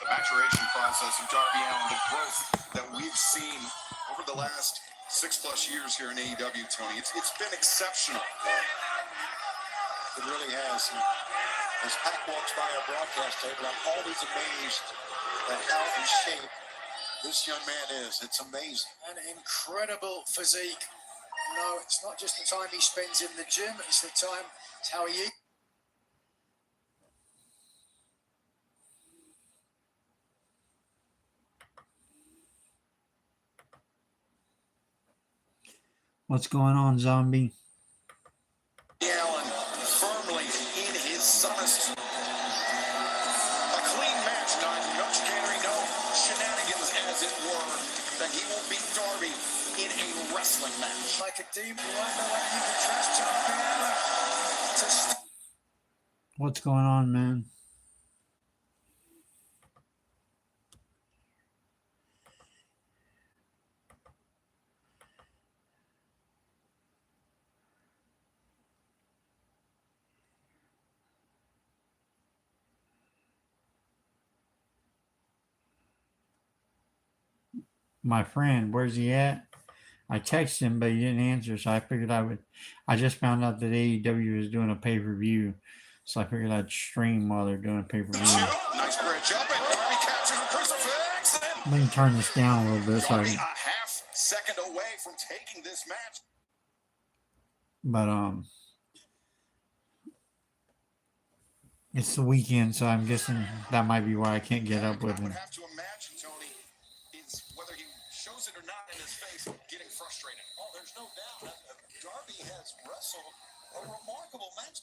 the maturation process of Darby Allin, the growth that we've seen over the last 6+ years here in AEW, Tony. It's been exceptional. It really has. As Pac walks by our broadcast table, I'm always amazed at how in shape this young man is. It's amazing. An incredible physique. No, it's not just the time he spends in the gym, it's the time, it's how he eats. What's going on, Zombie? Allen firmly in his sunnest. A clean match, no chicanery, no shenanigans, as it were, that he will beat Darby in a wrestling match. Like a demon, you wonder whether you can trust Darby Allin. What's going on, man? My friend, where's he at? I texted him, but he didn't answer, so I figured I just found out that AEW is doing a pay-per-view, so I figured I'd stream while they're doing a pay-per-view. Nice bridge up, and Darby captures a crucifix. Let me turn this down a little bit. Darby a half second away from taking this match. But it's the weekend, so I'm guessing that might be why I can't get up with him. I have to imagine, Tony, is whether he shows it or not in his face, getting frustrated. Oh, there's no doubt. Darby has wrestled a remarkable match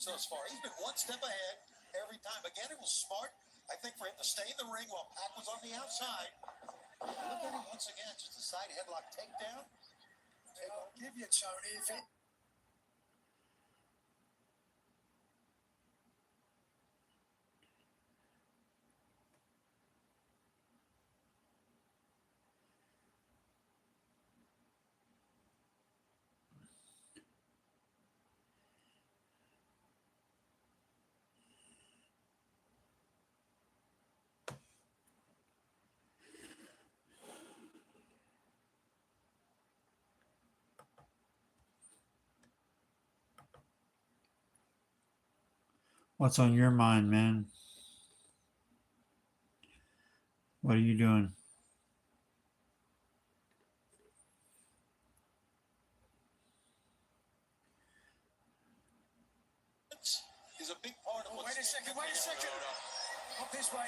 so far. He's been one step ahead every time. Again, it was smart, I think, for him to stay in the ring while Pac was on the outside. Look at him once again, just a side headlock takedown. I'll give you, Tony, if it... What's on your mind, man? What are you doing? Is a big part of Wait a second. Up this way.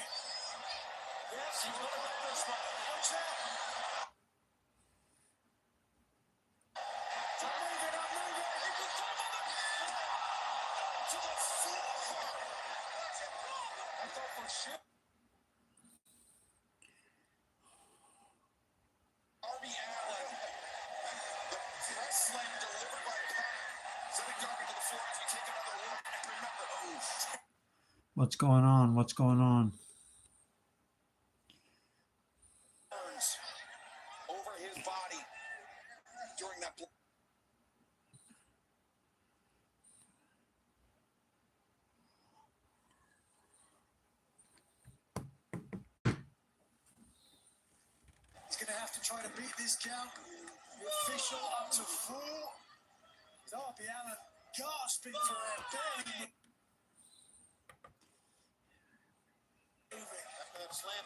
Yes, he's going to go this way. Watch that. Move it. He can double it. To the floor. I thought for sure. Darby Allin, the press slam delivered by Pac, sending Darby to the floor as we take another look. And remember, What's going on? What's going on? over his body during that. He's going to have to try to beat this count. The official up to 4. Darby Allin gasping for air. Barely moving. After that slam,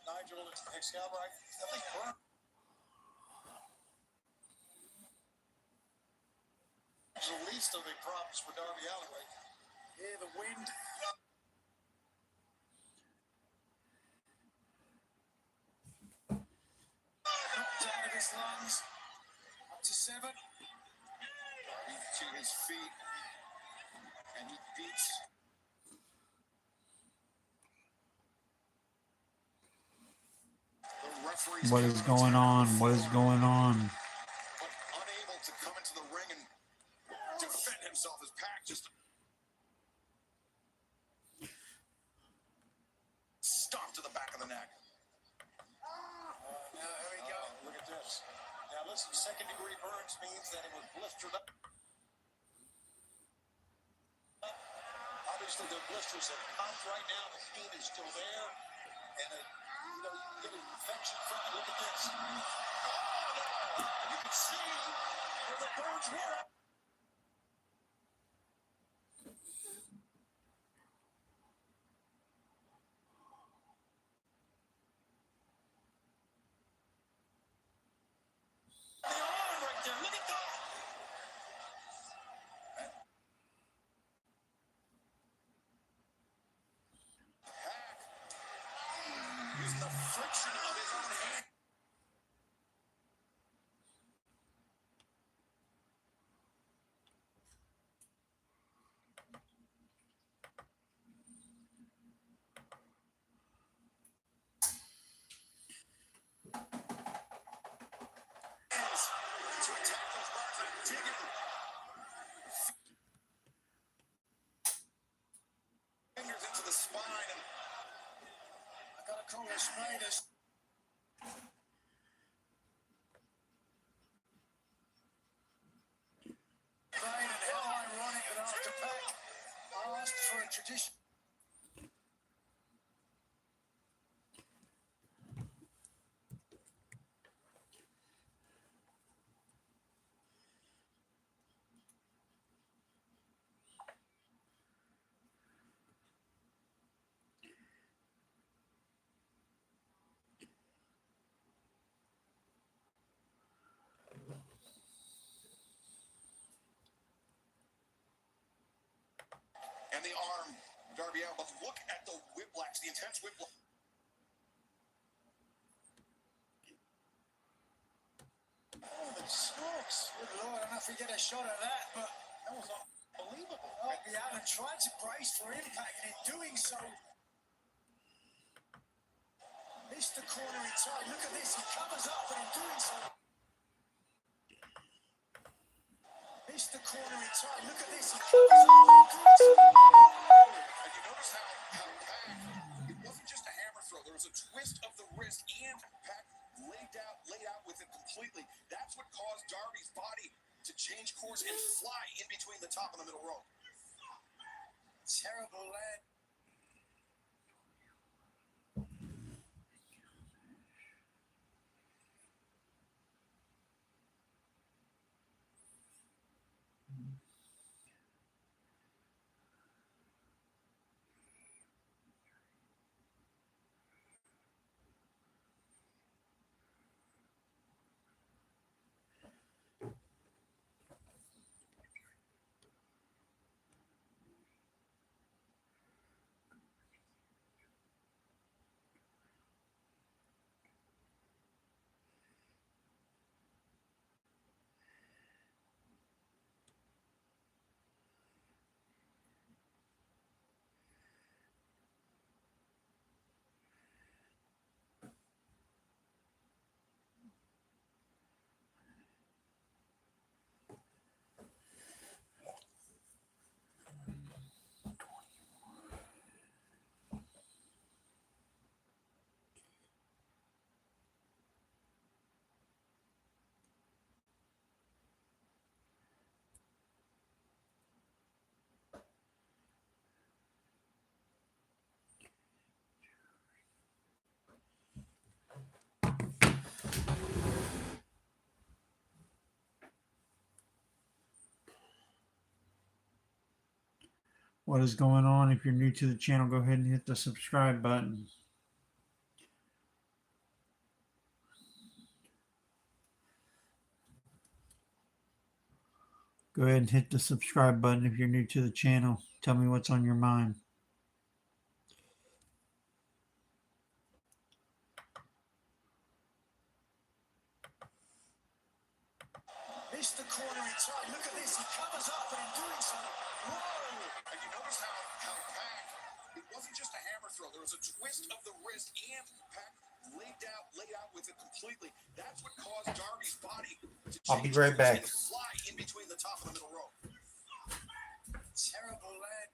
Nigel and Excalibur, I think Burn. The least of the problems for Darby Allin right now. Hear the wind. Knocked out of his lungs. Up to 7. Darby to his feet, and he beats. The referees. What is going on? What is going on? But unable to come into the ring and defend himself as Pac just stomped to the back of the neck. Now, here we go. Look at this. Now listen, second-degree burns means that it was blistered up. How Obviously, their blisters have popped right now. The pain is still there. And, you know, you can get an infection from it. Look at this. Oh, no. You can see where the birds were. The arm right there. Look at that. Using the friction of his own hand. To attack those bars and digging fingers into the spine. And I gotta call this Raiders. Brain and how ironic that after Pac asked for a tradition. and the arm, Darby Allin. But look at the whiplash, the intense whiplash. Oh, it smokes. Good Lord, I don't know if we get a shot of that, but that was unbelievable. Darby Allin tried to brace for impact, and in doing so, missed the corner inside. Look at this, he covers up, and in doing so, missed the corner inside. Look at this, he covers up, and in doing so. And you notice how Pac, it wasn't just a hammer throw. There was a twist of the wrist, and Pac laid out with it completely. That's what caused Darby's body to change course and fly in between the top and the middle rope. Terrible land. What is going on? If you're new to the channel, go ahead and hit the subscribe button. Go ahead and hit the subscribe button if you're new to the channel. Tell me what's on your mind. Missed the corner inside. Look at this, he covers up, and in doing so, whoa! And you notice how Pac, it wasn't just a hammer throw. There was a twist of the wrist, and Pac laid out with it completely. That's what caused Darby's body to I'll be change right course back. and fly in between the top and the middle rope. Terrible land.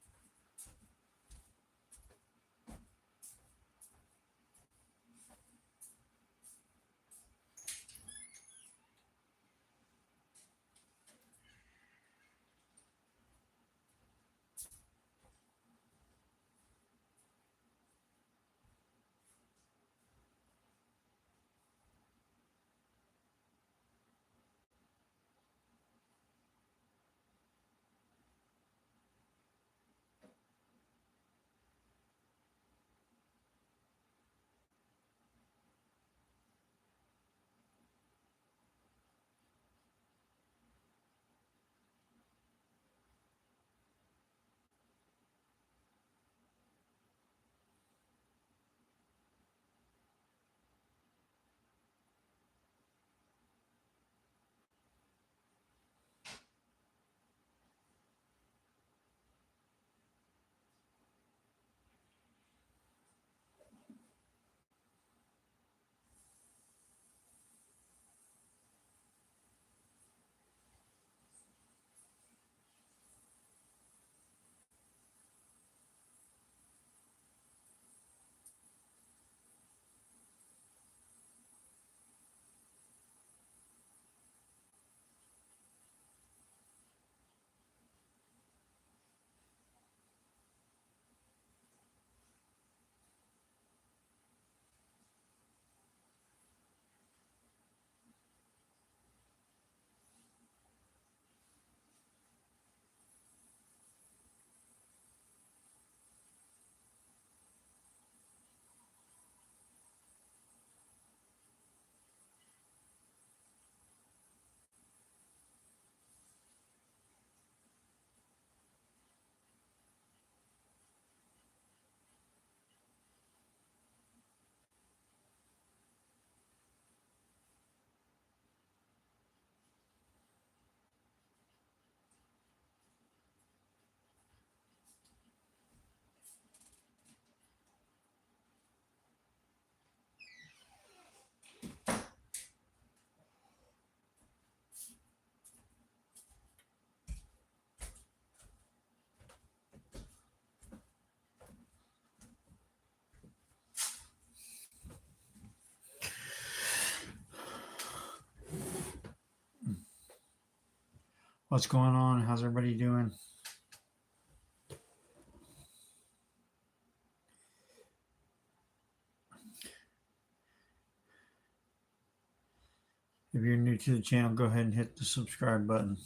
What's going on? How's everybody doing? If you're new to the channel, go ahead and hit the subscribe button.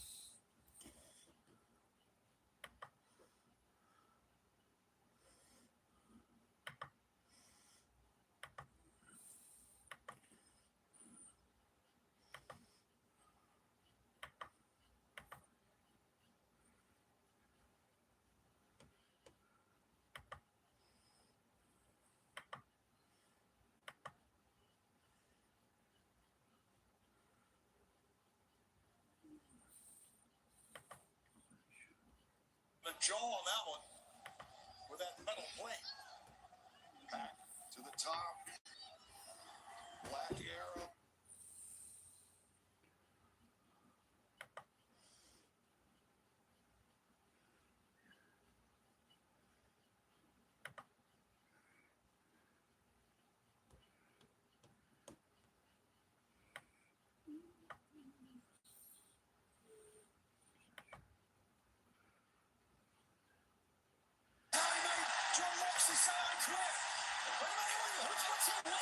The jaw on that one with that metal plate. Back to the top. Black arrow. John Moxley say I quit. What's he doing?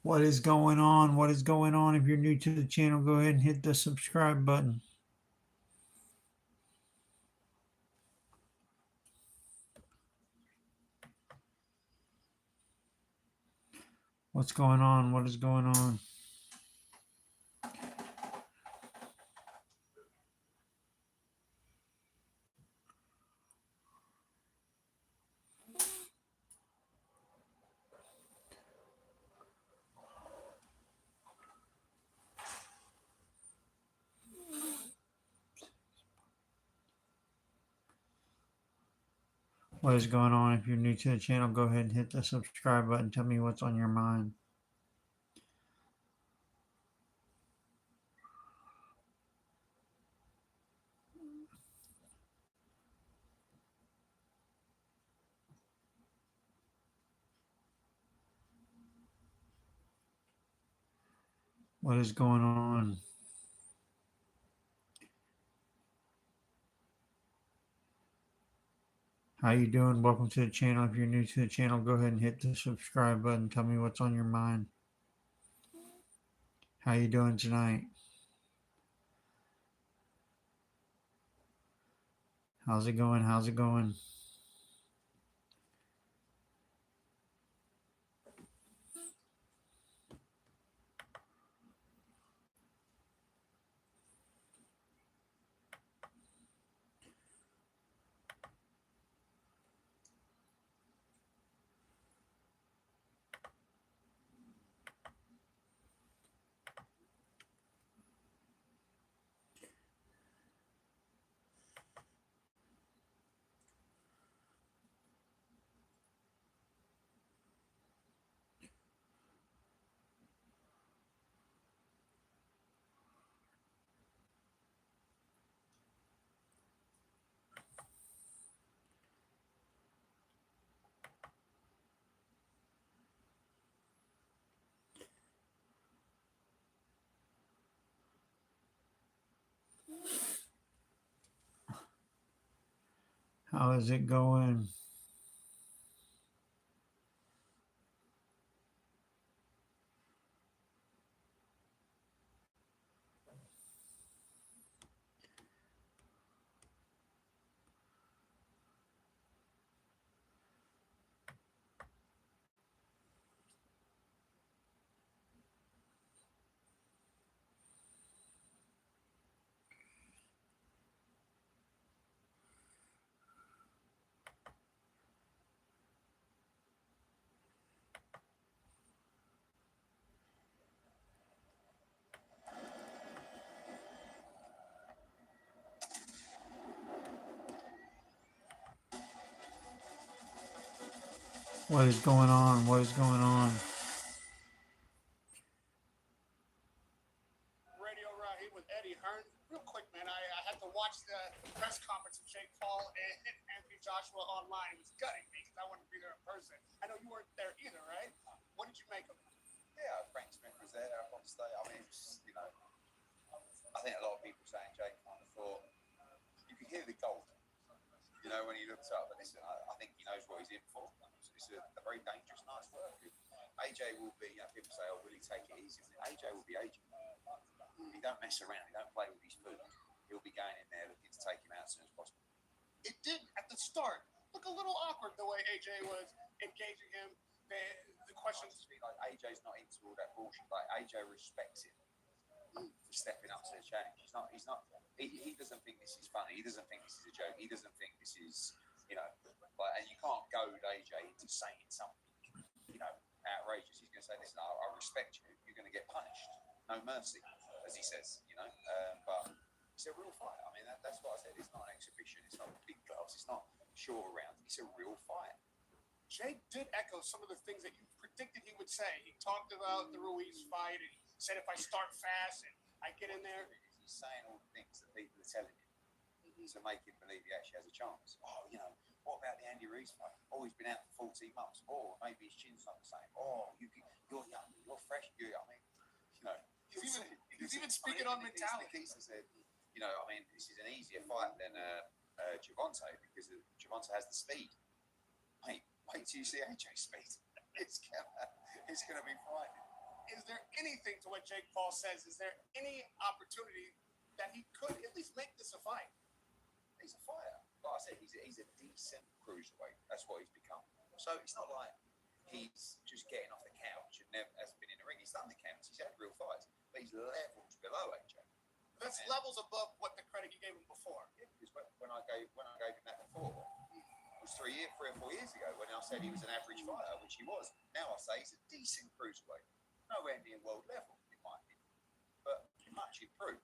What is going on? What is going on? If you're new to the channel, go ahead and hit the subscribe button. What's going on? What is going on? What is going on? If you're new to the channel, go ahead and hit the subscribe button. Tell me what's on your mind. What is going on? How you doing? Welcome to the channel. If you're new to the channel, go ahead and hit the subscribe button. Tell me what's on your mind. How you doing tonight? How's it going? How's it going? How is it going? What is going on? What is going on? Radio right here with Eddie Hearn. Real quick, man, I had to watch the press conference of Jake Paul and Anthony Joshua online. It was gutting me because I wanted to be there in person. I know you weren't there either, right? What did you make of it? Yeah, Frank Smith was there on stage. I mean, you know, I think a lot of people saying Jake kind of thought you could hear the gold. You know, when he looked up, but listen, I think he knows what he's in for. It's a very dangerous night's work. AJ will be, you know, people say, oh, will he take it easy? AJ will be AJ. He don't mess around. He don't play with his food. He'll be going in there looking to take him out as soon as possible. It did at the start look a little awkward the way AJ was engaging him. The questions. Like AJ's not into all that bullshit. Like AJ respects him for stepping up to the challenge. He's not. He doesn't think this is funny. He doesn't think this is a joke. He doesn't think this is, you know, like, and you can't goad AJ into saying something, you know, outrageous. He's going to say, listen, I respect you. You're going to get punished. No mercy, as he says, you know. But it's a real fight. I mean, that's what I said. It's not an exhibition. It's not big gloves. It's not short rounds. It's a real fight. Jake did echo some of the things that you predicted he would say. He talked about the Ruiz fight, and he said, if I start fast and I get in there. He's saying all the things that people are telling him to make him believe he actually has a chance. Oh, you know, what about the Andy Ruiz fight? Oh, he's been out for 14 months. Oh, maybe his chin's not the same. Oh, you're young, you're fresh. You, I mean, you know. He's even speaking on mentality. Nikita said, you know, I mean, this is an easier fight than Gervonta because Gervonta has the speed. Mate, wait till you see AJ's speed. It's gonna be frightening. Is there anything to what Jake Paul says? Is there any opportunity that he could at least make this a fight? He's a fighter. Like I said, he's a decent cruiserweight. That's what he's become. So it's not like he's just getting off the couch and never has been in the ring. He's done the counts. He's had real fights, but he's levels below AJ. That's levels above what the credit you gave him before. Yeah, because when I gave him that before, it was 3 or 4 years ago when I said he was an average fighter, which he was. Now I say he's a decent cruiserweight. Nowhere near world level, in my opinion, but much improved.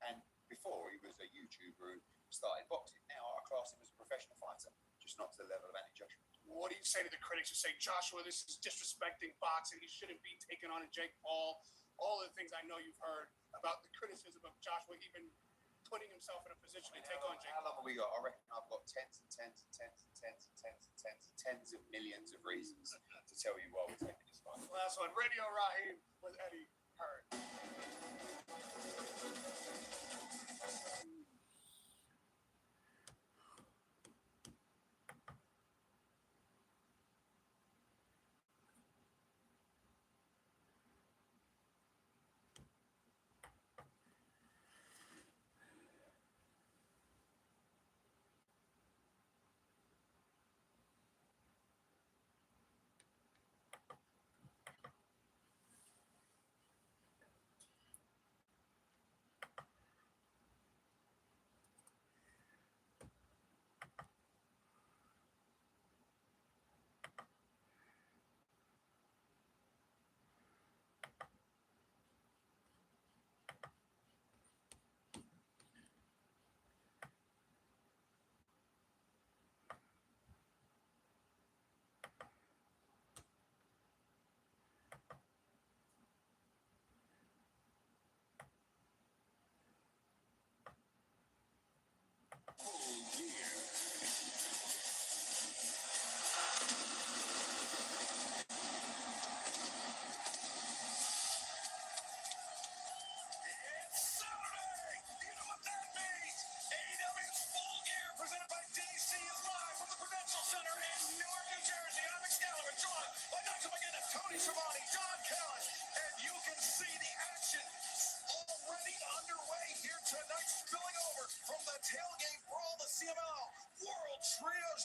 And before, he was a YouTuber who started boxing. Now I class him as a professional fighter, just not to the level of Andy Joshua. What do you say to the critics who say, Joshua, this is disrespecting boxing, he shouldn't be taking on a Jake Paul? All the things I know you've heard about the criticism of Joshua even putting himself in a position to take on Jake Paul. How long have we got? I reckon I've got tens of millions of reasons to tell you why we're taking this fight. Last one, Radio Raheem with Eddie Hearn.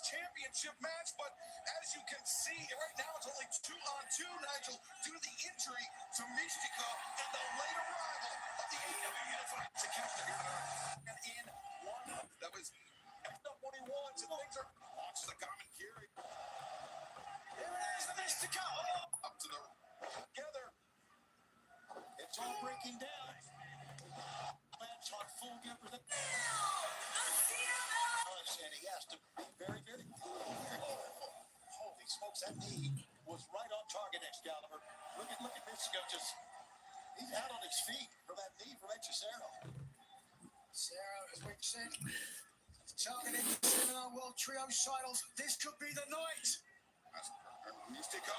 Championship match, but as you can see, right now it's only 2-on-2, Nigel, due to the injury to Mystica and the late arrival of the AEW Unified to catch the and in one that was not what he wants, and things are launches the common Kiri. Here it is, the Mystica. Up to the together. It's all breaking down. Lance on full gear for the. Sandy has to be very, very careful. Holy smokes, that knee was right on target, Excalibur. Look at Mystico just, he's out on his feet from that knee from Hechicero. Sarah, as we've said, targeting the Seminar World Trios titles. This could be the night. Mystico.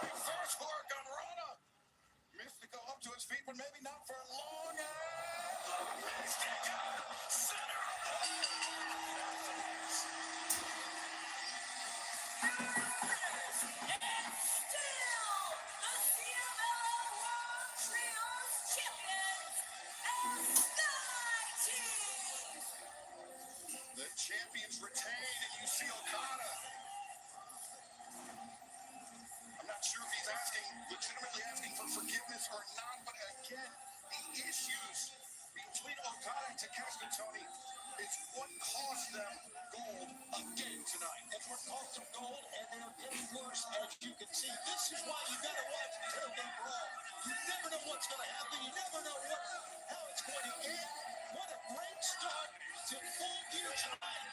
Reverse hook on Rana. Mystico up to his feet, but maybe not for long. And Mystico, center of the The champions retain, and you see Okada. I'm not sure if he's legitimately asking for forgiveness or not, but again, the issues between Okada and Takeshita, Tony, is what cost them gold again tonight. It's what cost them gold, and they're getting worse, as you can see. This is why you got to watch Tailgate Brawl. You never know what's going to happen. You never know how it's going to end. What a great start to Full Gear tonight.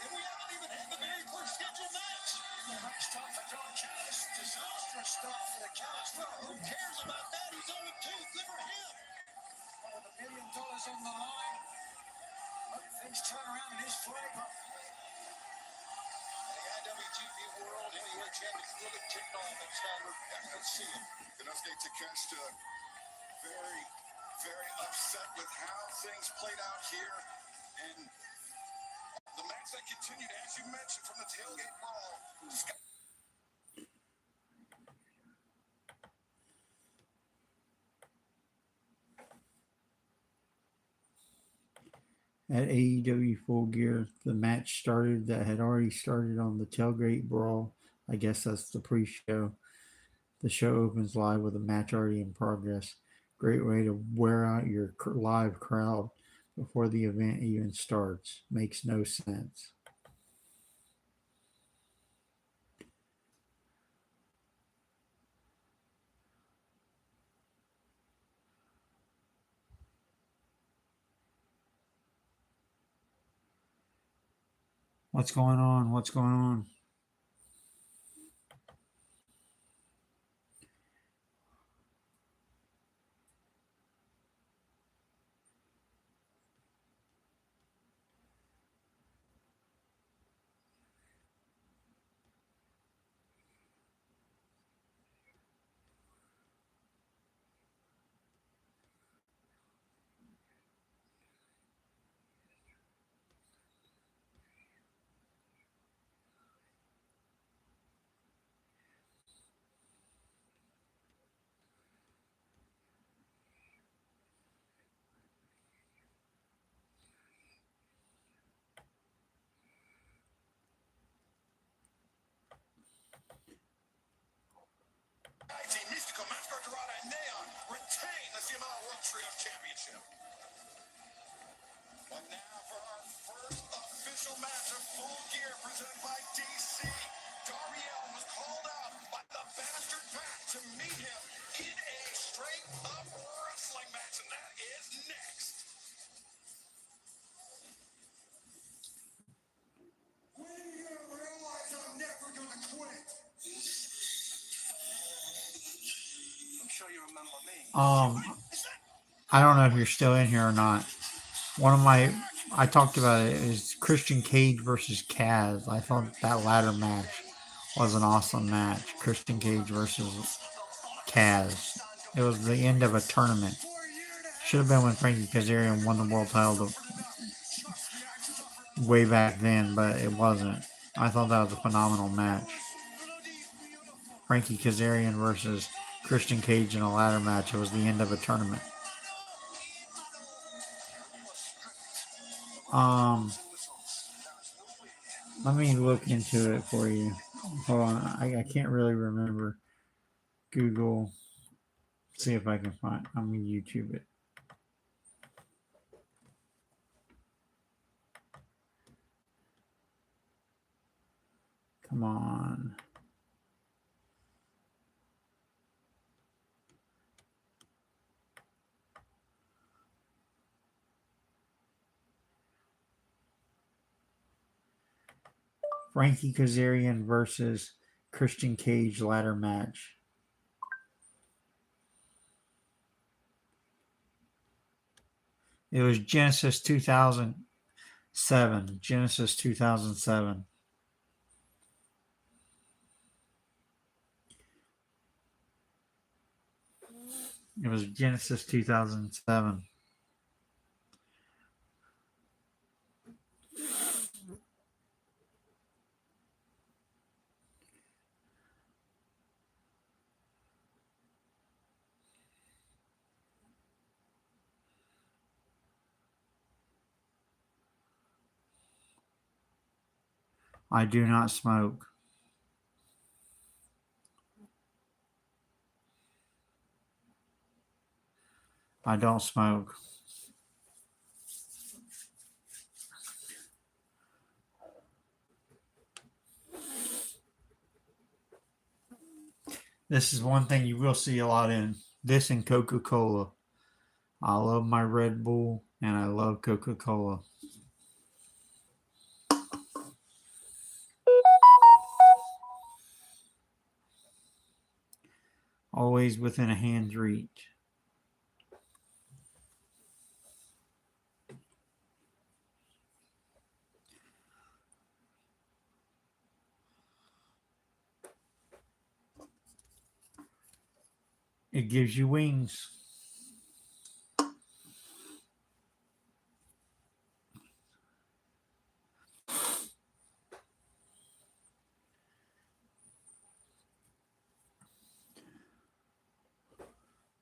And we haven't even had the very first scheduled match. Great start for Don Callis. Disastrous start for the Callis. Well, who cares about that? He's 0-2. Good for him. Well, with $1 million on the line, hope things turn around in his favor. The IWGP World Heavyweight Championship really kicked off at Saturday. Let's see him. Inosuke Takeshita very, very upset with how things played out here. And the match that continued, as you mentioned, from the tailgate brawl. At AEW Full Gear, the match started that had already started on the Tailgate Brawl. I guess that's the pre-show. The show opens live with a match already in progress. Great way to wear out your live crowd before the event even starts. Makes no sense. What's going on? What's going on? Team Mystico, Mascar, Dorada, and Neon retain the CMLL World Trios Championship. But now for our first official match of Full Gear presented by DC. Darby Allin was called out by the Bastard Pack to meet him in a straight-up wrestling match, and that is next. When are you gonna realize I'm never gonna quit? I'm sure you remember me. I don't know if you're still in here or not. I talked about it, is Christian Cage versus Kaz. I thought that ladder match was an awesome match. Christian Cage versus Kaz. It was the end of a tournament. Should have been when Frankie Kazarian won the world title way back then, but it wasn't. I thought that was a phenomenal match. Frankie Kazarian versus Christian Cage in a ladder match. It was the end of a tournament. Let me look into it for you. Hold on, I can't really remember. Google. See if I can find. I'm gonna YouTube it. Come on. Frankie Kazarian versus Christian Cage ladder match. It was Genesis 2007. Genesis 2007. It was Genesis 2007. I do not smoke. I don't smoke. This is one thing you will see a lot in this and Coca-Cola. I love my Red Bull and I love Coca-Cola. Always within a hand's reach. It gives you wings.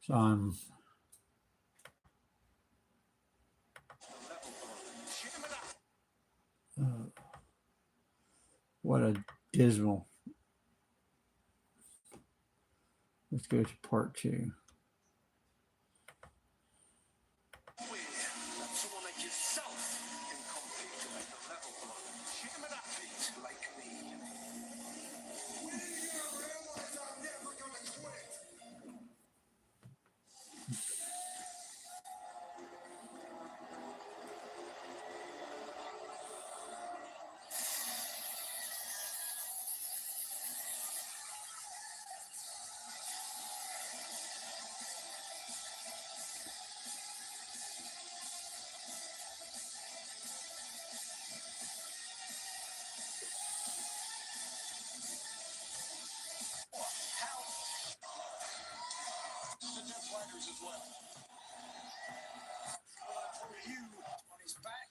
So I'm. What a dismal. Let's go to part 2. Someone like yourself can compete to make the level below. Shit him in that beat like me. When you realize I'm never gonna quit. The net flaggers as well. For you on his back.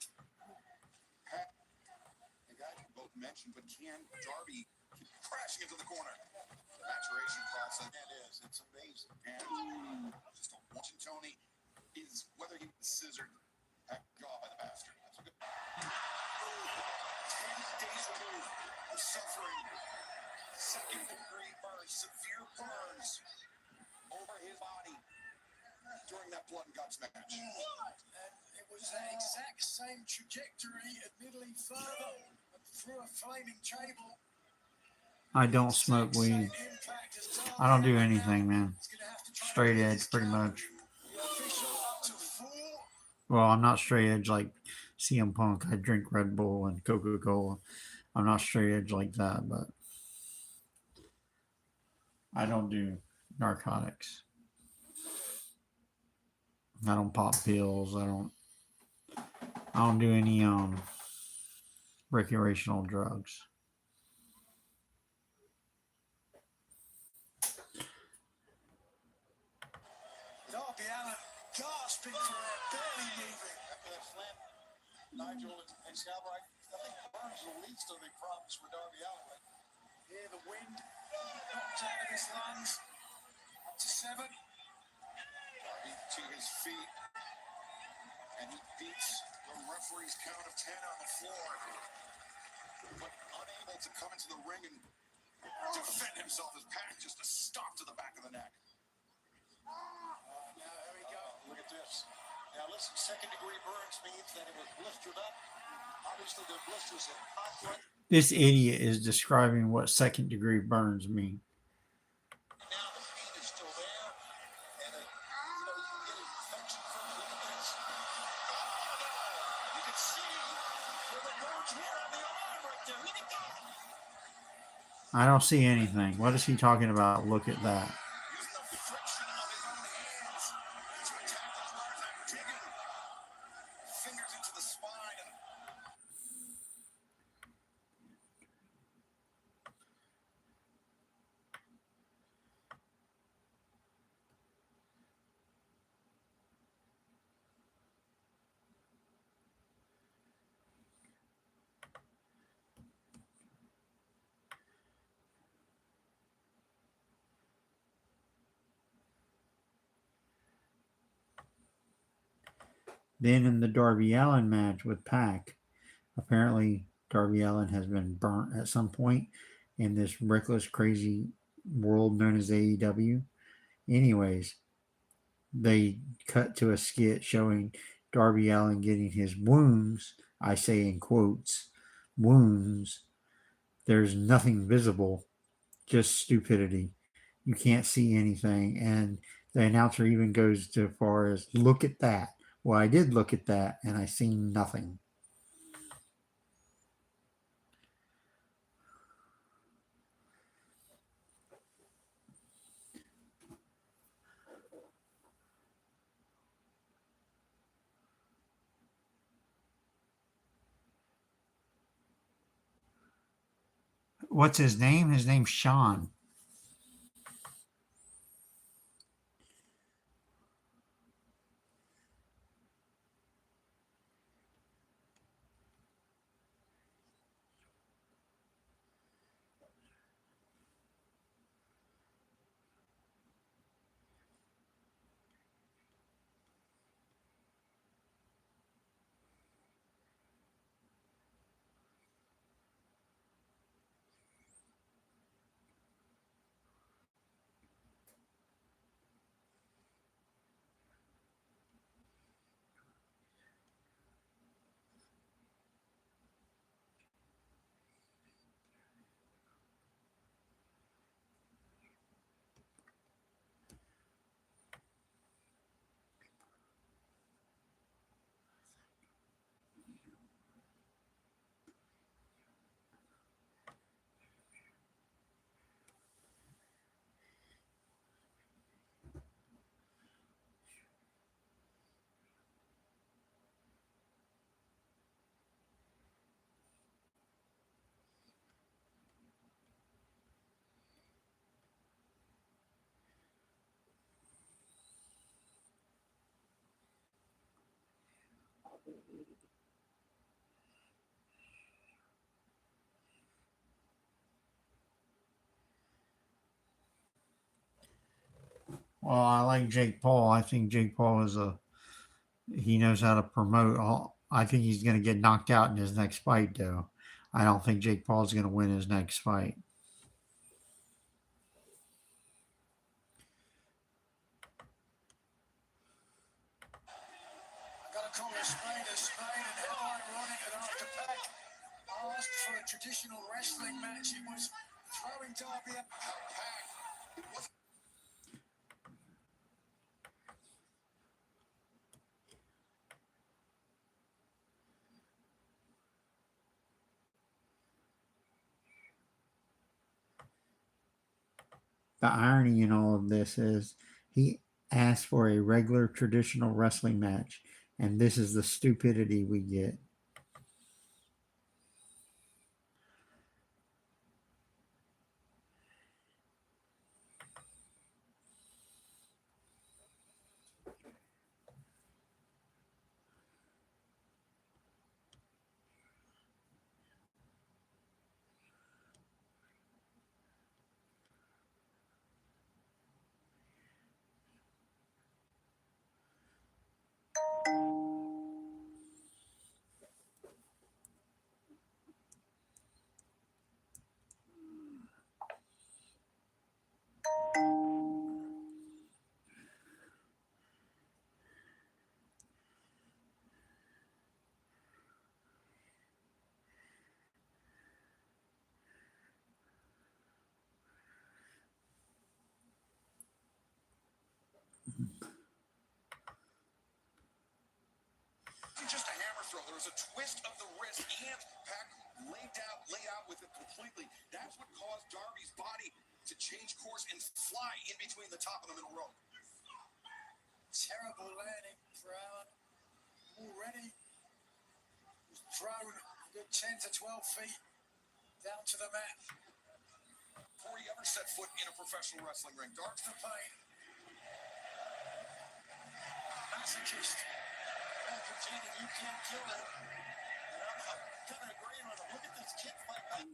The guys you both mentioned, but can Darby keep crashing into the corner? The maturation process. It is. It's amazing. And just a watching Tony is whether he was scissored, hacked jaw by the bastard. That's a good. 10 days removed, the suffering, second-degree burns, severe burns over his body during that blood and guts match. And it was that exact same trajectory, admittedly further and through a flaming table. I don't smoke weed. I don't do anything, man. Straight edge, pretty much. Well, I'm not straight edge like CM Punk. I drink Red Bull and Coca-Cola. I'm not straight edge like that, but I don't do narcotics. I don't pop pills. I don't do any recreational drugs. Darby Allin gasping for air, barely moving. After that slam, Nigel and Scalper, I think Burns the least of the problems for Darby Allin. Here the wind knocked out of his lungs. Up to 7. Darby to his feet, and he beats the referee's count of 10 on the floor, but unable to come into the ring and defend himself as Pat just a stop to the back of the neck. Now here we go. Look at this. Now listen, second-degree burns means that it was blistered up. Obviously, the blisters are hot. This idiot is describing what second-degree burns mean. Now the pain is still there, and you can get an infection from it. Look at this. You can see where the burns were on the arm right there. Look at that. I don't see anything. What is he talking about? Look at that. Using the friction of his own hands to attack the Tarzan, digging fingers into the spine. And Then in the Darby Allin match with Pac, apparently Darby Allin has been burnt at some point in this reckless, crazy world known as AEW. Anyways, they cut to a skit showing Darby Allin getting his wounds. I say in quotes, wounds. There's nothing visible, just stupidity. You can't see anything. And the announcer even goes to far as, look at that. Well, I did look at that and I seen nothing. What's his name? His name's Sean. Well, I like Jake Paul. I think Jake Paul is he knows how to promote. I think he's going to get knocked out in his next fight, though. I don't think Jake Paul's going to win his next fight. I've got to call a spade and how ironic that after Pac asked for a traditional wrestling match, it was throwing Darby out. The irony in all of this is he asked for a regular traditional wrestling match, and this is the stupidity we get. Just a hammer throw. There was a twist of the wrist, and Pac laid out with it completely. That's what caused Darby's body to change course and fly in between the top and the middle rope. Terrible landing for Allen. Already was thrown a good 10 to 12 feet down to the mat. Before he ever set foot in a professional wrestling ring, Darby's The pain. Masochist. Containing, you can't kill him. And I'm kind of agreeing with him. Look at this kid fight back.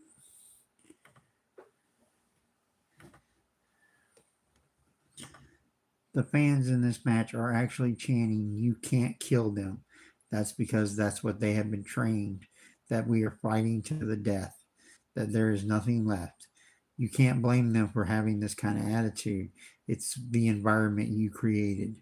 The fans in this match are actually chanting, "You can't kill them." That's because that's what they have been trained, that we are fighting to the death, that there is nothing left. You can't blame them for having this kind of attitude. It's the environment you created.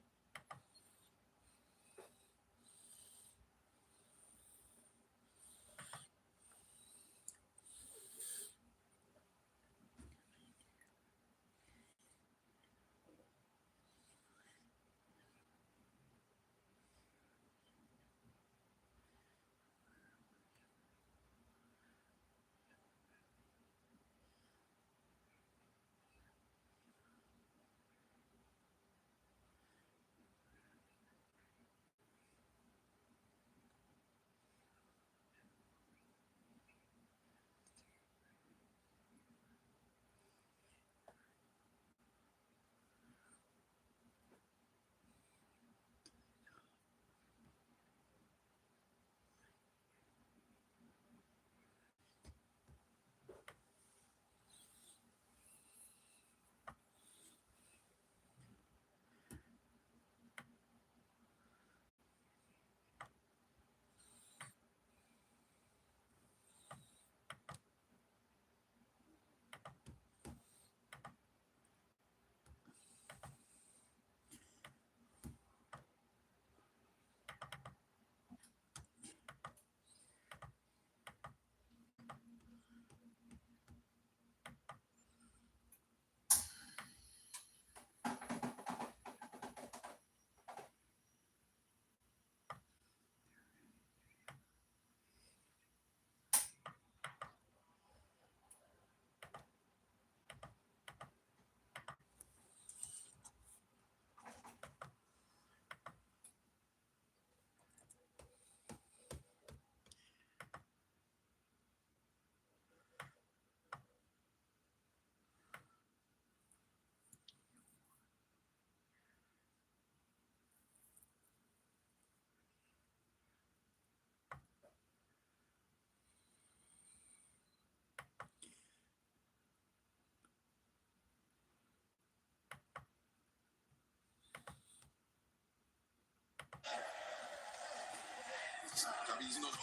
Darby using those.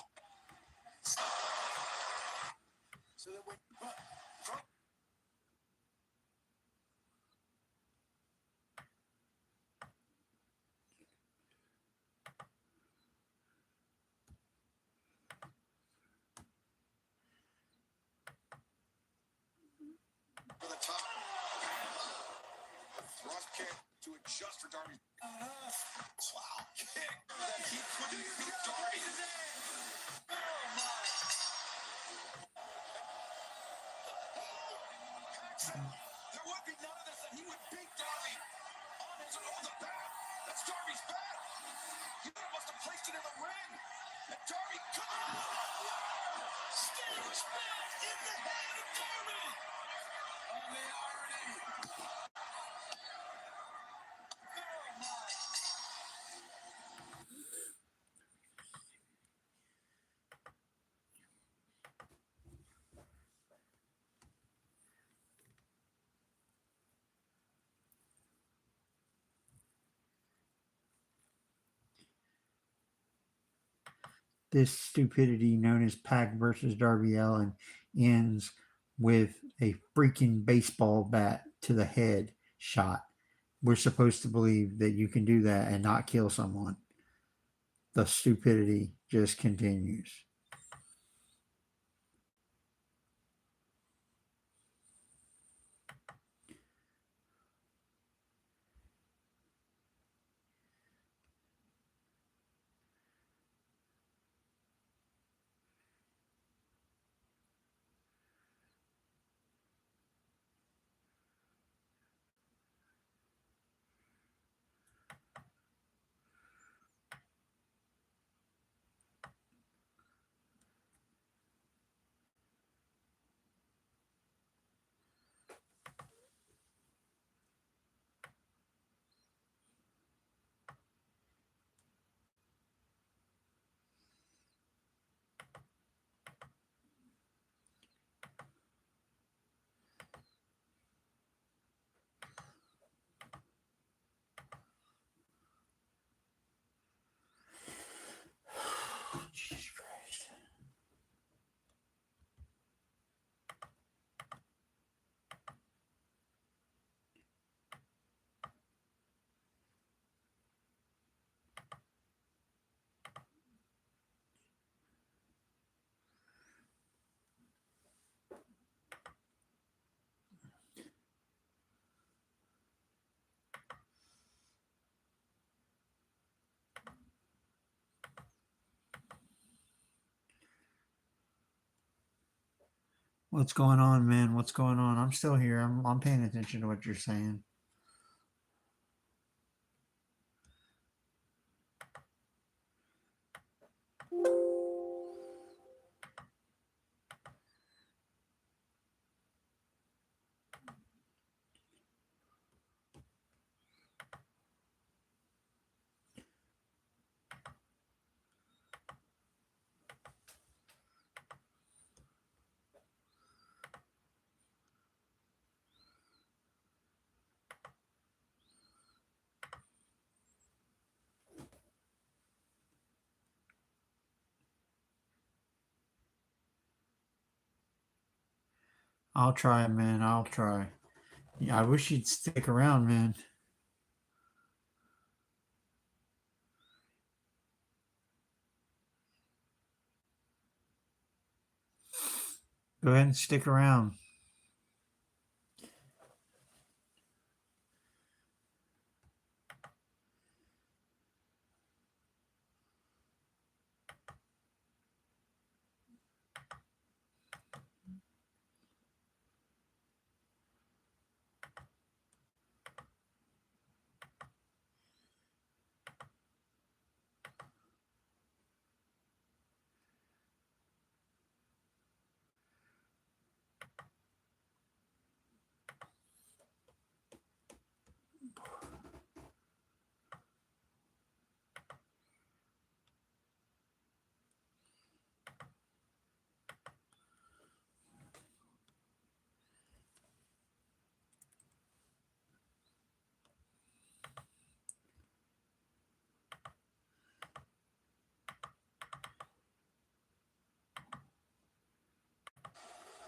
So that we, from For the top. Ross kick to adjust for Darby. Wow. Kick that keeps looking to beat Darby. There would be none of this, and he would beat Darby on his own the back. That's Darby's back. He must have placed it in the ring. And Darby, come on! Stage back in the head of Darby. Oh, the irony. This stupidity known as Pac versus Darby Allin ends with a freaking baseball bat to the head shot. We're supposed to believe that you can do that and not kill someone. The stupidity just continues. What's going on, man? What's going on? I'm still here. I'm paying attention to what you're saying. I'll try, man. I'll try. Yeah, I wish you'd stick around, man. Go ahead and stick around.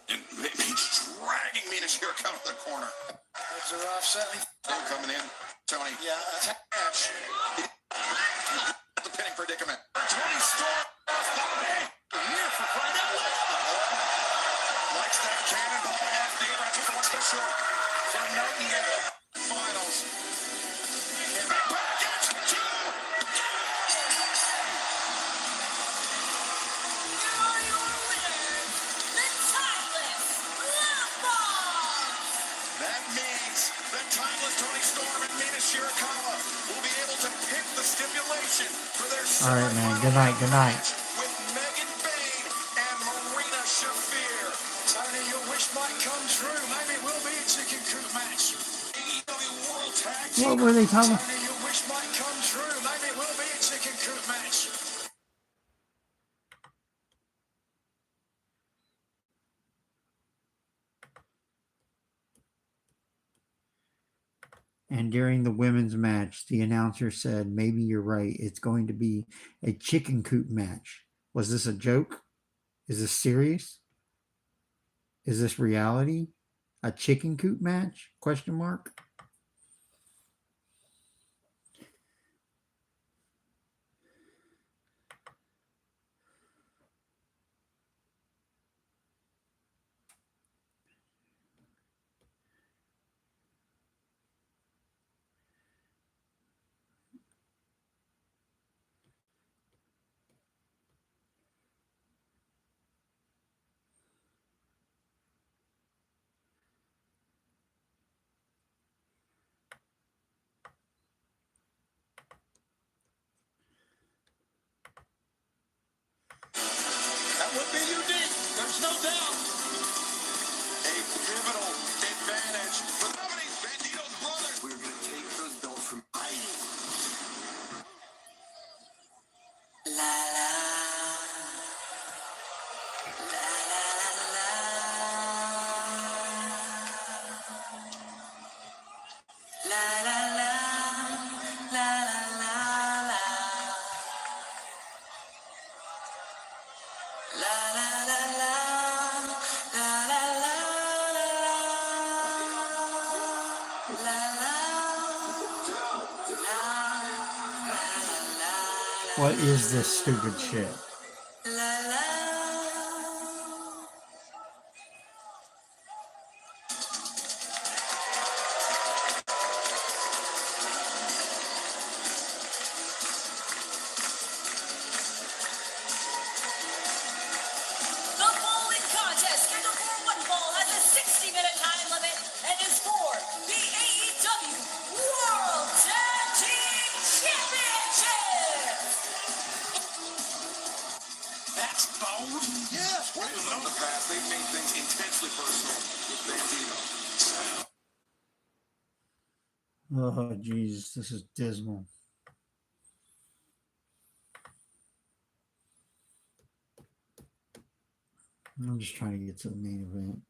And he's dragging me to Jericho to the corner. Heads are off, certainly. They're coming in. Tony. Yeah, Attach. The pinning predicament. Tony Storm. Here for crying out loud. Likes that cannonball off the air. What's the short? For Nightingale. Finals. Back into two. That means that timeless Tony Storm and Mina Shirakawa will be able to pick the stipulation for their All right, man. Good semifinal night. Good night. match with Megan Bayne and Marina Shafir. Tony, your wish might come true. Maybe it will be a chicken coop match. AEW World Tag What Team. were they talking? Tony, your wish might come true. Maybe it will be a chicken coop match. And during the women's match, the announcer said, "Maybe you're right. It's going to be a chicken coop match." Was this a joke? Is this serious? Is this reality? A chicken coop match? Question mark. That would be unique. There's no doubt. A pivotal advantage for the Bandito's brothers. We're going to take those belts from hiding. What is this stupid shit? The following contest scheduled for one Yes, what is In the past, they've made things intensely personal with Bandito. Oh, Jesus, this is dismal. I'm just trying to get to the main event.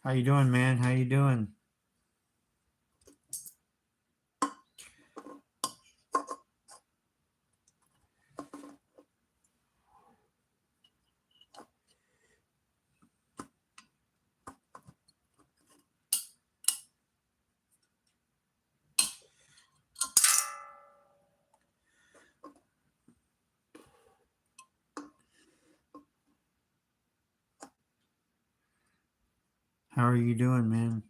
How you doing, man? How you doing? How are you doing, man?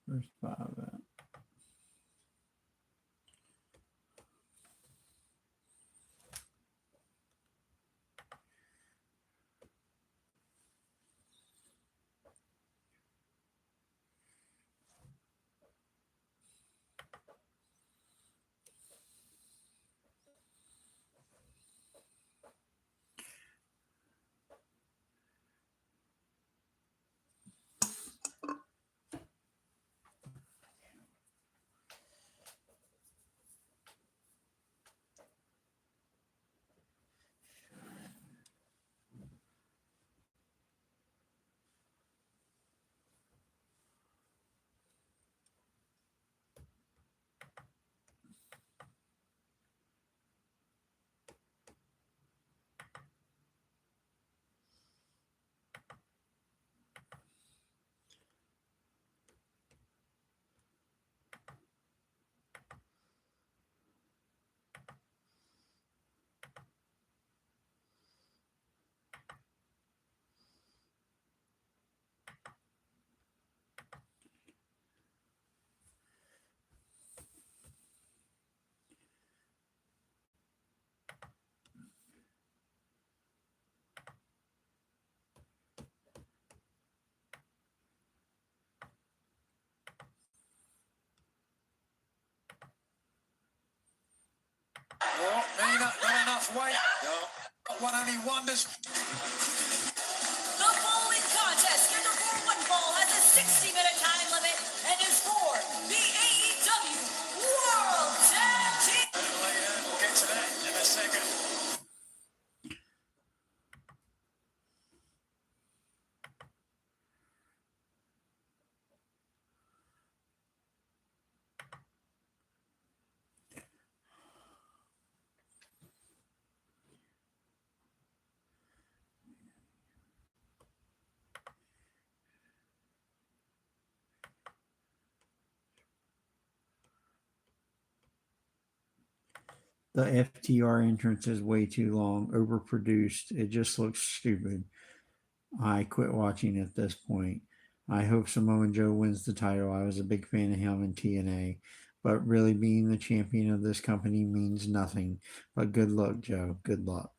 Where's 5 at? Oh, not enough weight. One only wonders. The following contest scheduled for one fall has a 60-minute time limit and is for the AEW World Tag Team. We'll get to that in a second. The FTR entrance is way too long, overproduced. It just looks stupid. I quit watching at this point. I hope Samoa Joe wins the title. I was a big fan of him in TNA, but really being the champion of this company means nothing. But good luck, Joe. Good luck.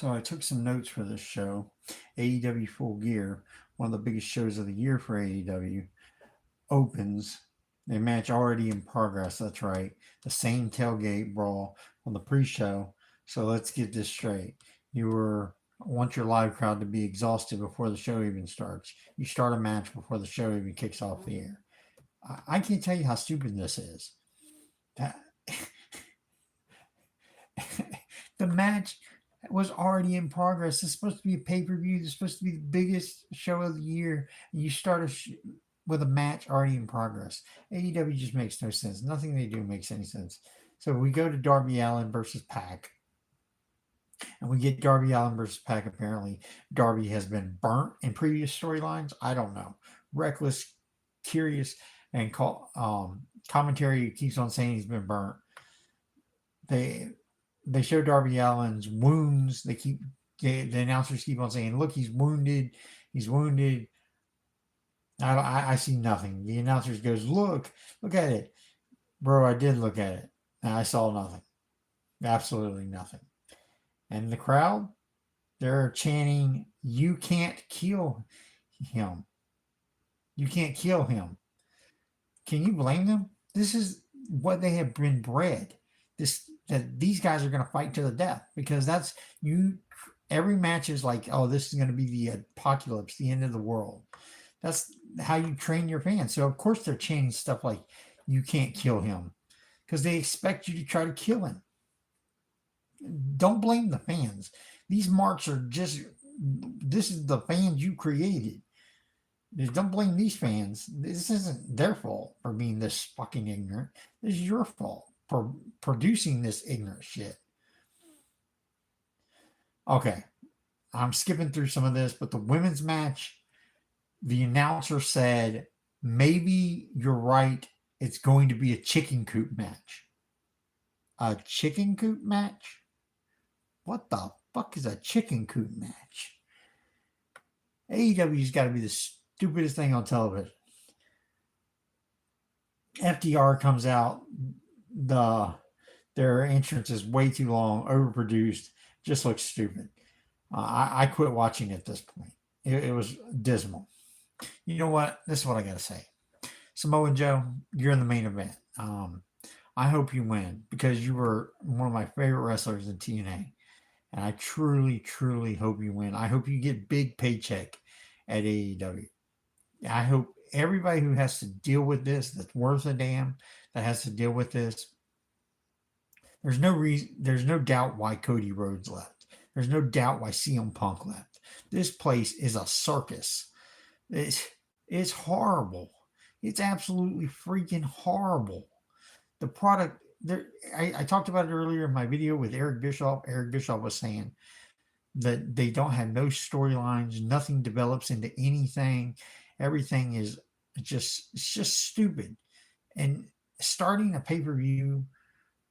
So I took some notes for this show. AEW Full Gear, one of the biggest shows of the year for AEW, opens a match already in progress. That's right. The same tailgate brawl on the pre-show. So let's get this straight. You want your live crowd to be exhausted before the show even starts. You start a match before the show even kicks off the air. I can't tell you how stupid this is. The match was already in progress. It's supposed to be a pay-per-view. It's supposed to be the biggest show of the year. And you start with a match already in progress. AEW just makes no sense. Nothing they do makes any sense. So we go to Darby Allin versus Pac. And we get Darby Allin versus Pac. Apparently, Darby has been burnt in previous storylines. I don't know. Reckless, curious, and commentary keeps on saying he's been burnt. They show Darby Allin's wounds. The announcers keep on saying, "Look, he's wounded. He's wounded." I see nothing. The announcers goes, look at it, bro. I did look at it, and I saw nothing. Absolutely nothing. And the crowd, they're chanting, "You can't kill him. You can't kill him." Can you blame them? This is what they have been bred. That these guys are going to fight to the death, because that's you. Every match is like, oh, this is going to be the apocalypse, the end of the world. That's how you train your fans. So of course they're chanting stuff like, "You can't kill him," because they expect you to try to kill him. Don't blame the fans. These marks are this is the fans you created. Don't blame these fans. This isn't their fault for being this fucking ignorant. This is your fault for producing this ignorant shit. Okay, I'm skipping through some of this, but the women's match, the announcer said, "Maybe you're right. It's going to be a chicken coop match." A chicken coop match? What the fuck is a chicken coop match? AEW's got to be the stupidest thing on television. FDR comes out. Their entrance is way too long, overproduced, just looks stupid. I quit watching at this point. It was dismal. You know what? This is what I got to say. Samoa Joe, you're in the main event. I hope you win, because you were one of my favorite wrestlers in TNA. And I truly, truly hope you win. I hope you get big paycheck at AEW. I hope everybody who has to deal with this, that's worth a damn, that has to deal with this. There's no doubt why Cody Rhodes left. There's no doubt why CM Punk left. This place is a circus. It's horrible. It's absolutely freaking horrible. The product, I talked about it earlier in my video with Eric Bischoff. Eric Bischoff was saying that they don't have no storylines. Nothing develops into anything. Everything is it's just stupid. And starting a pay-per-view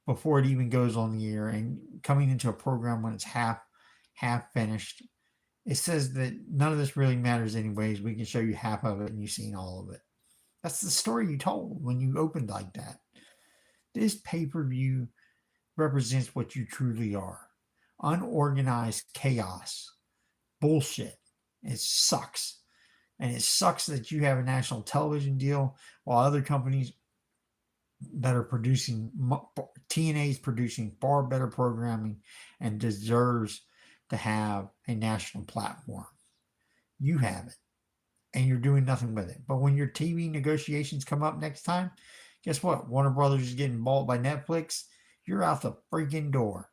before it even goes on the air and coming into a program when it's half finished, it says that none of this really matters anyways. We can show you half of it and you've seen all of it. That's the story you told when you opened like that. This pay-per-view represents what you truly are. Unorganized chaos. Bullshit. It sucks. And it sucks that you have a national television deal while other companies that are producing, TNA is producing far better programming and deserves to have a national platform. You have it. And you're doing nothing with it. But when your TV negotiations come up next time, guess what? Warner Brothers is getting bought by Netflix. You're out the freaking door.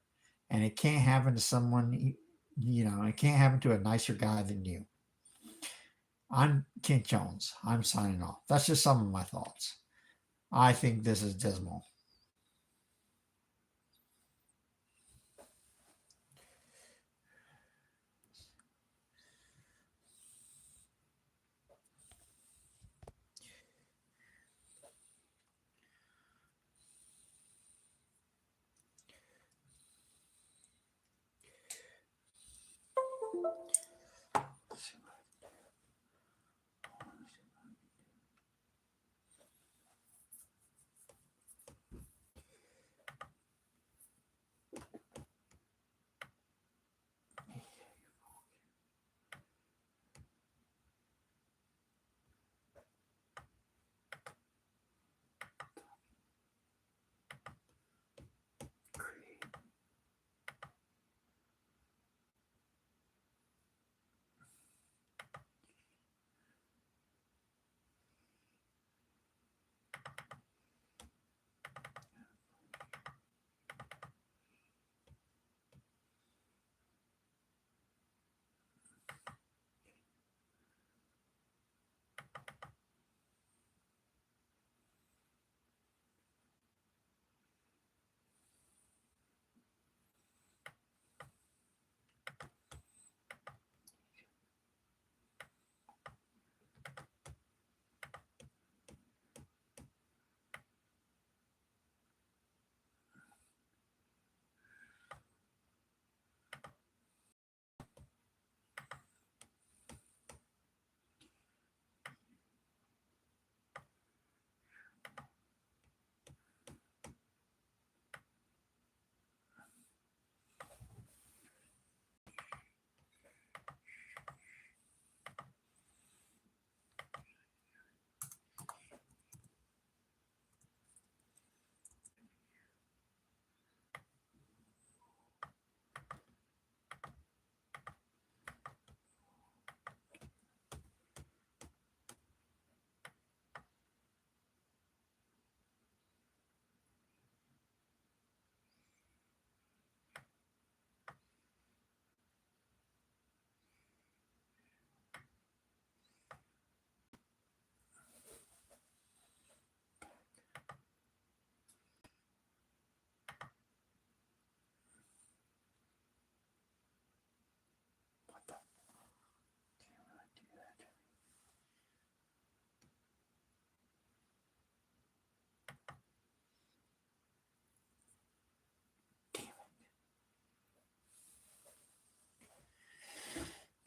And it can't happen to someone, it can't happen to a nicer guy than you. I'm Kent Jones. I'm signing off. That's just some of my thoughts. I think this is dismal.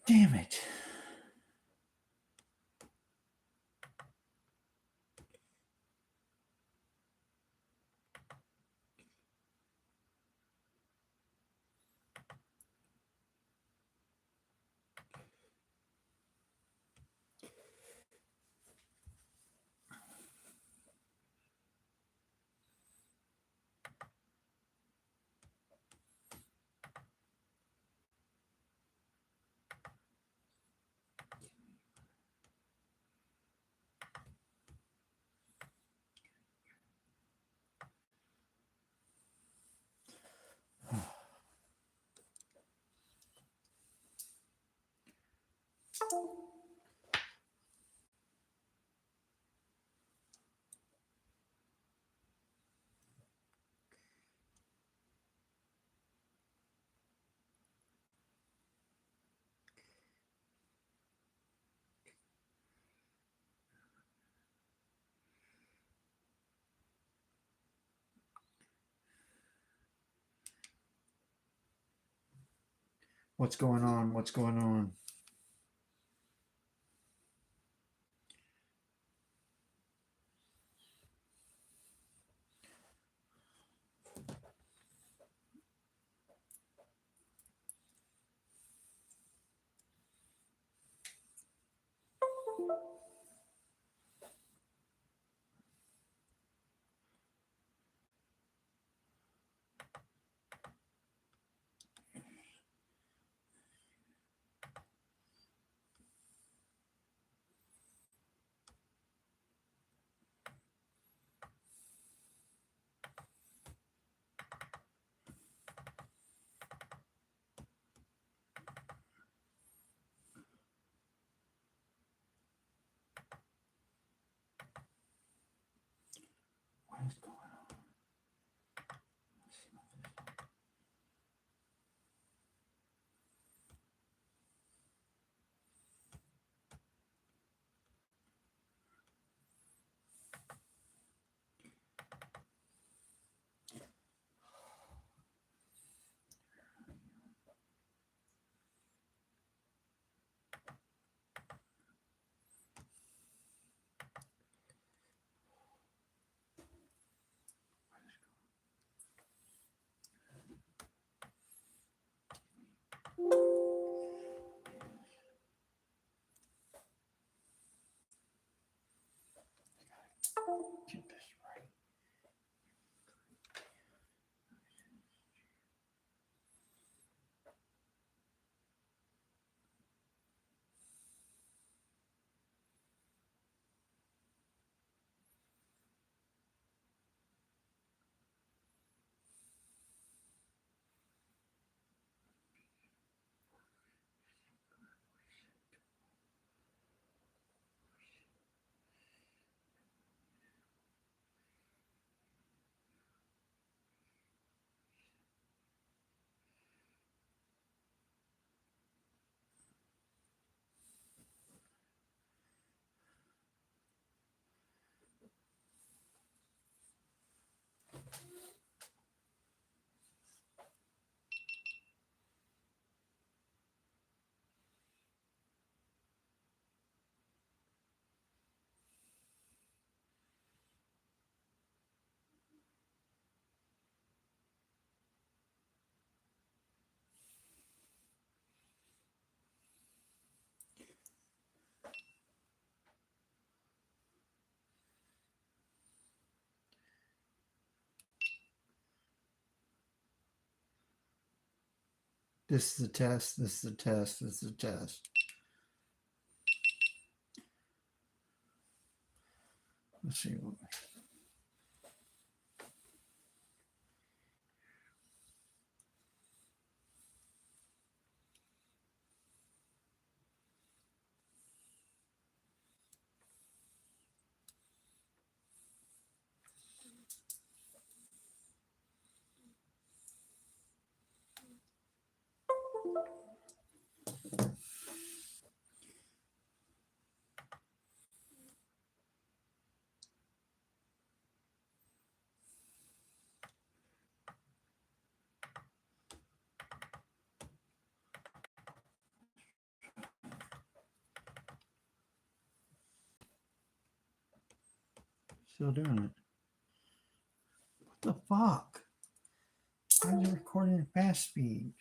Damn it. What's going on? What's going on? What is going on? Get this right. This is a test. This is a test. This is a test. Let's see. Still doing it. What the fuck? Why is it recording at fast speed?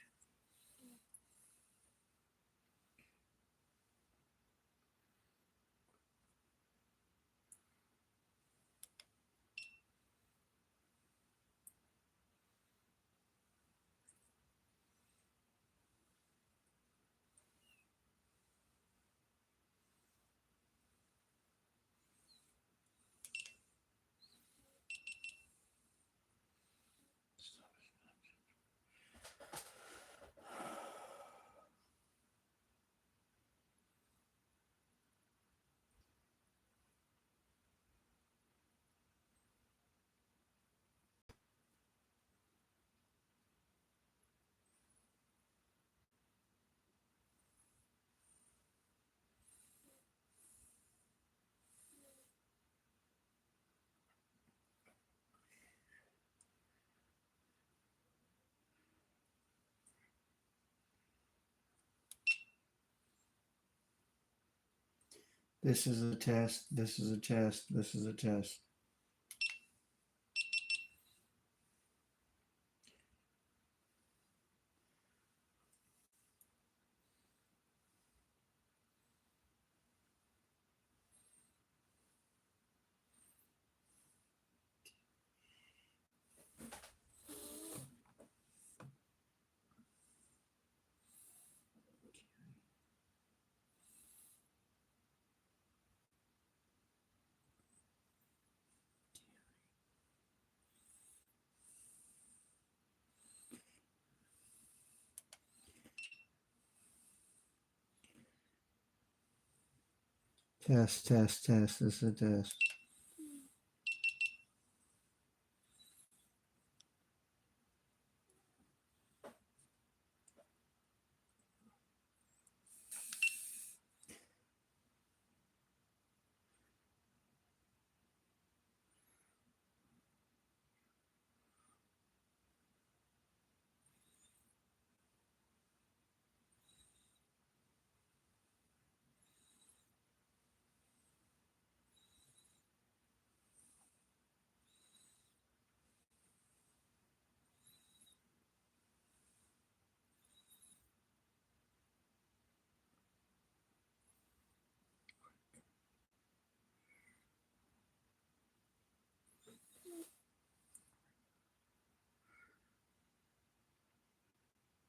This is a test. This is a test. This is a test. Test, test, test. This is a test.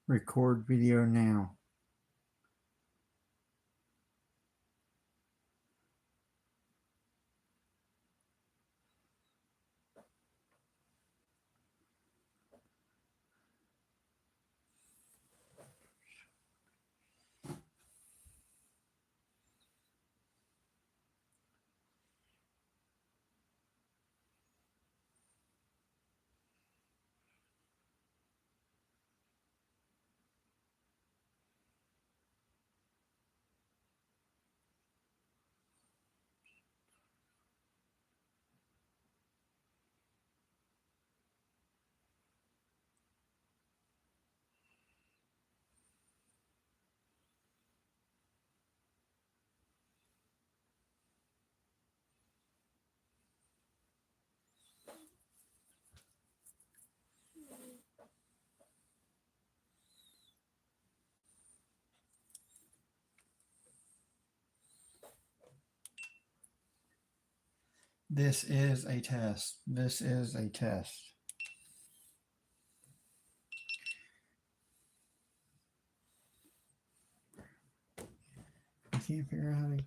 Record video now. This is a test. This is a test. I can't figure out how to.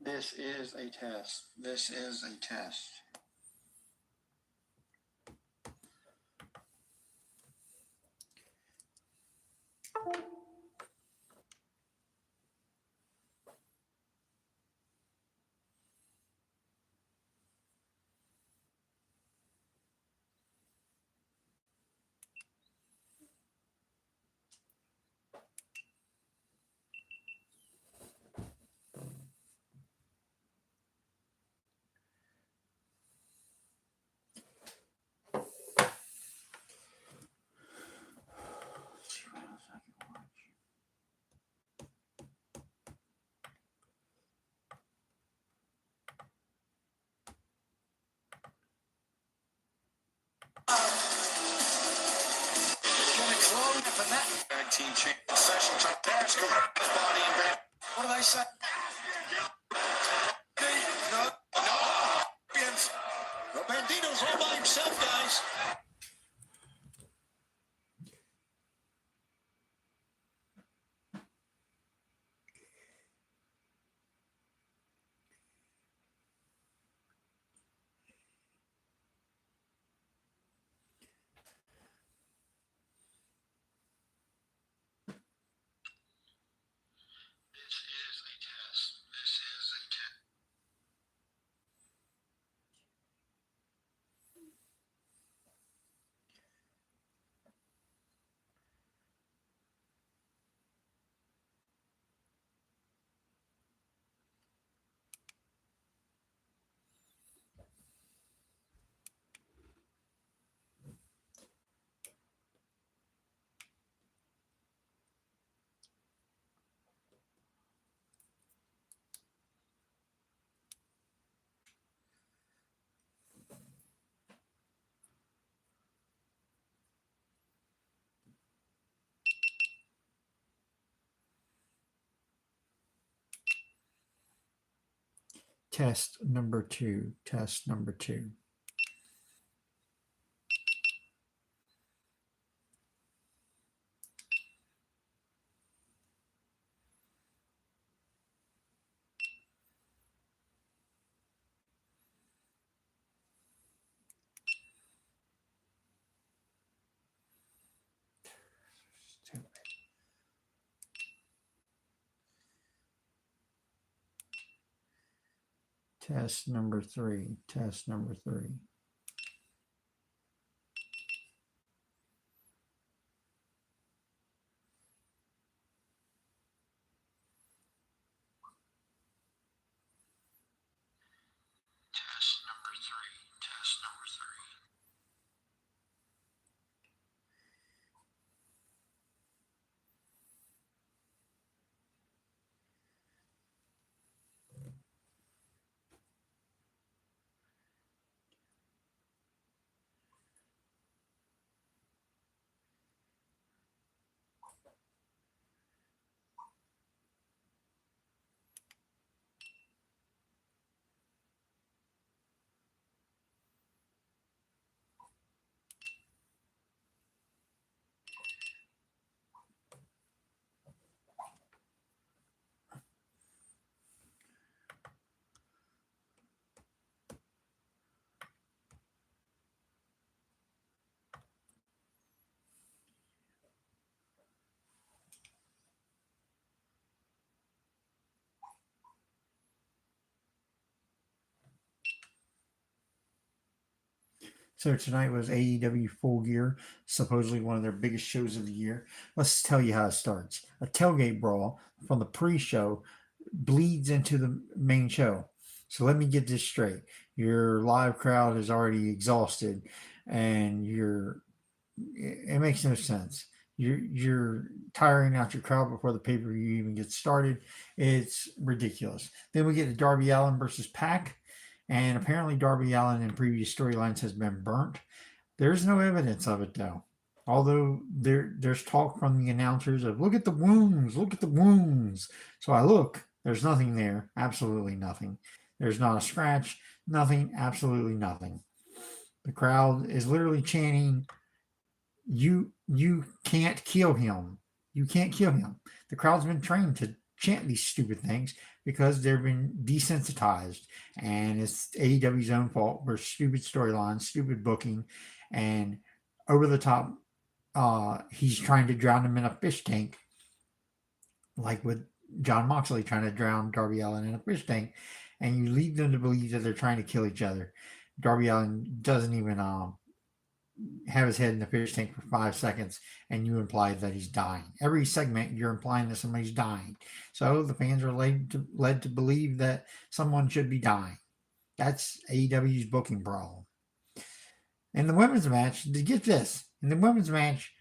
This is a test. This is a test. happen that. Tag team change session. Dash going up his body and back. What do they say? No, champions. The Bandito's all by himself, guys. Test number two. Test number two. Test number three. Test number three. So tonight was AEW Full Gear, supposedly one of their biggest shows of the year. Let's tell you how it starts. A tailgate brawl from the pre-show bleeds into the main show. So let me get this straight. Your live crowd is already exhausted and it makes no sense. You're tiring out your crowd before the pay-per-view even gets started. It's ridiculous. Then we get to Darby Allin versus Pac. And apparently Darby Allin in previous storylines has been burnt. There's no evidence of it though. Although there's talk from the announcers of look at the wounds, look at the wounds. So I look, there's nothing there, absolutely nothing. There's not a scratch, nothing, absolutely nothing. The crowd is literally chanting, "You can't kill him. You can't kill him." The crowd's been trained to chant these stupid things because they've been desensitized, and it's AEW's own fault for stupid storylines, stupid booking, and over the top. He's trying to drown him in a fish tank, like with John Moxley trying to drown Darby Allin in a fish tank, and you lead them to believe that they're trying to kill each other. Darby Allin doesn't even have his head in the fish tank for 5 seconds, and you imply that he's dying. Every segment, you're implying that somebody's dying. So the fans are led to believe that someone should be dying. That's AEW's booking problem. In the women's match, get this. In the women's match,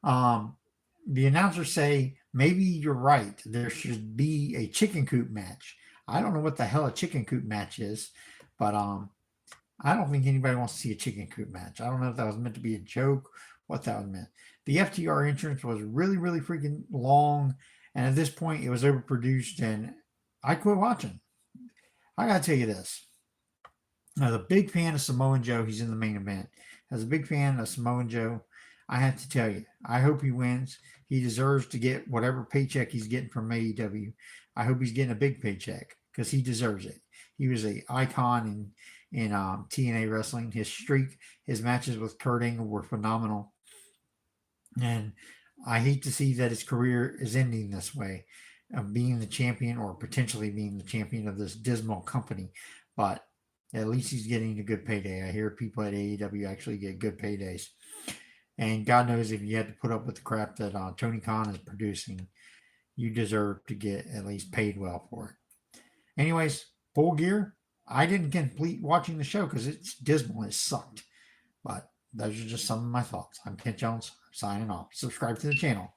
the announcers say, maybe you're right. There should be a chicken coop match. I don't know what the hell a chicken coop match is, but I don't think anybody wants to see a chicken coop match. I don't know if that was meant to be a joke what that meant. The FTR entrance was really, really freaking long, and at this point, it was overproduced, and I quit watching. I gotta tell you this. As a big fan of Samoa Joe, he's in the main event. As a big fan of Samoa Joe, I have to tell you, I hope he wins. He deserves to get whatever paycheck he's getting from AEW. I hope he's getting a big paycheck because he deserves it. He was a icon in TNA wrestling. His streak, his matches with Kurt Angle were phenomenal, and I hate to see that his career is ending this way, of being the champion or potentially being the champion of this dismal company. But at least he's getting a good payday. I hear people at AEW actually get good paydays. And God knows if you had to put up with the crap that Tony Khan is producing, you deserve to get at least paid well for it. Anyways, Full Gear, I didn't complete watching the show because it's dismal. It sucked. But those are just some of my thoughts. I'm Kent Jones, signing off. Subscribe to the channel.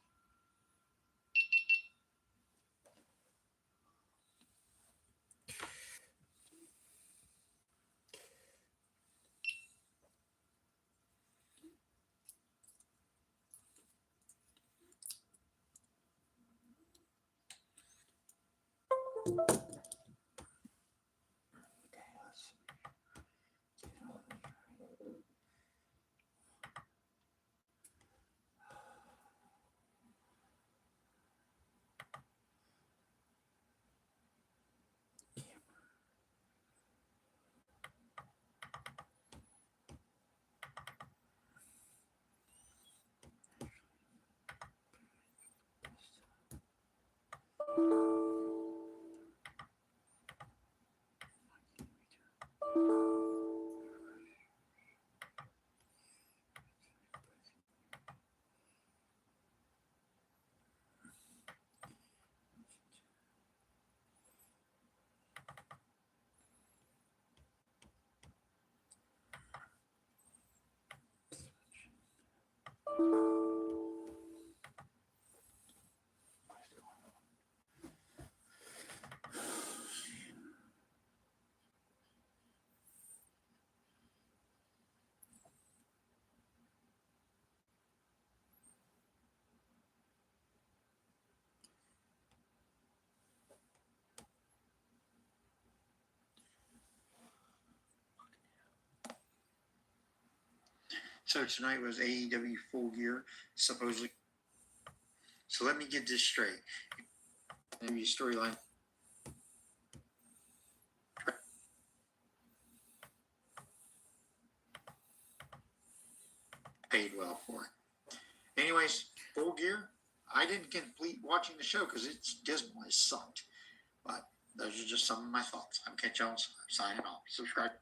So tonight was AEW Full Gear, supposedly. So let me get this straight. Maybe storyline. Paid well for it. Anyways, Full Gear, I didn't complete watching the show because it's dismal. It sucked. But those are just some of my thoughts. I'm Kent Jones. I'm signing off. Subscribe.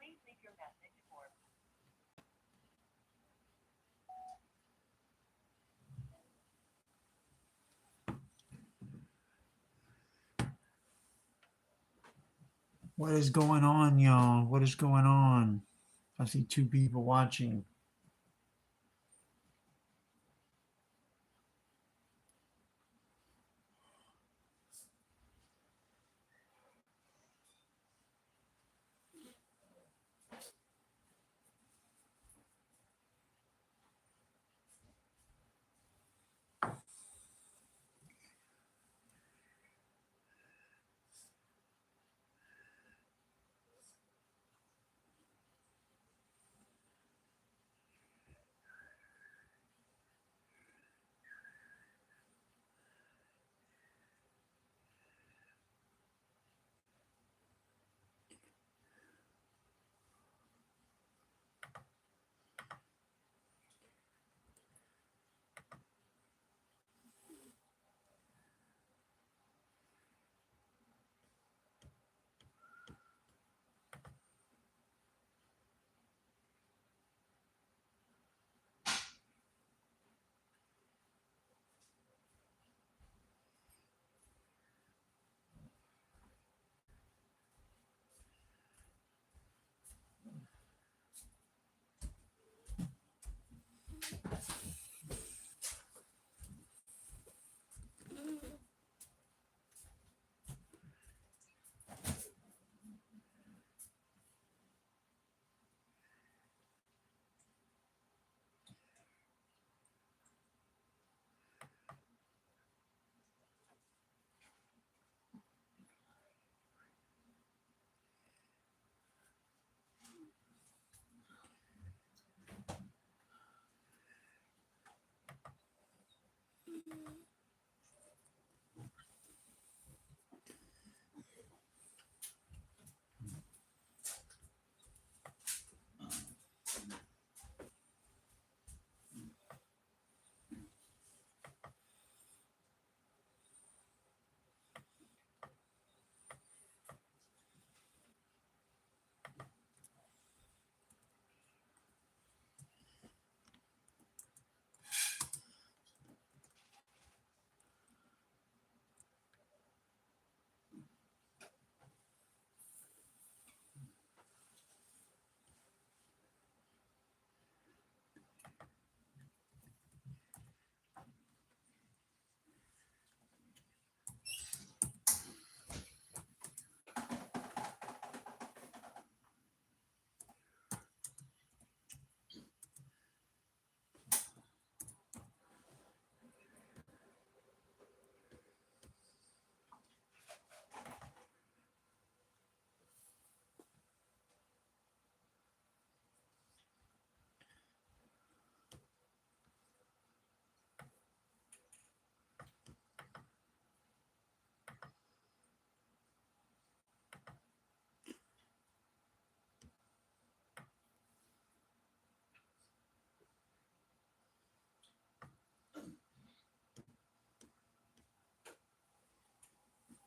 Please leave your message for What is going on, y'all? What is going on? I see two people watching.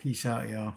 Peace out, y'all.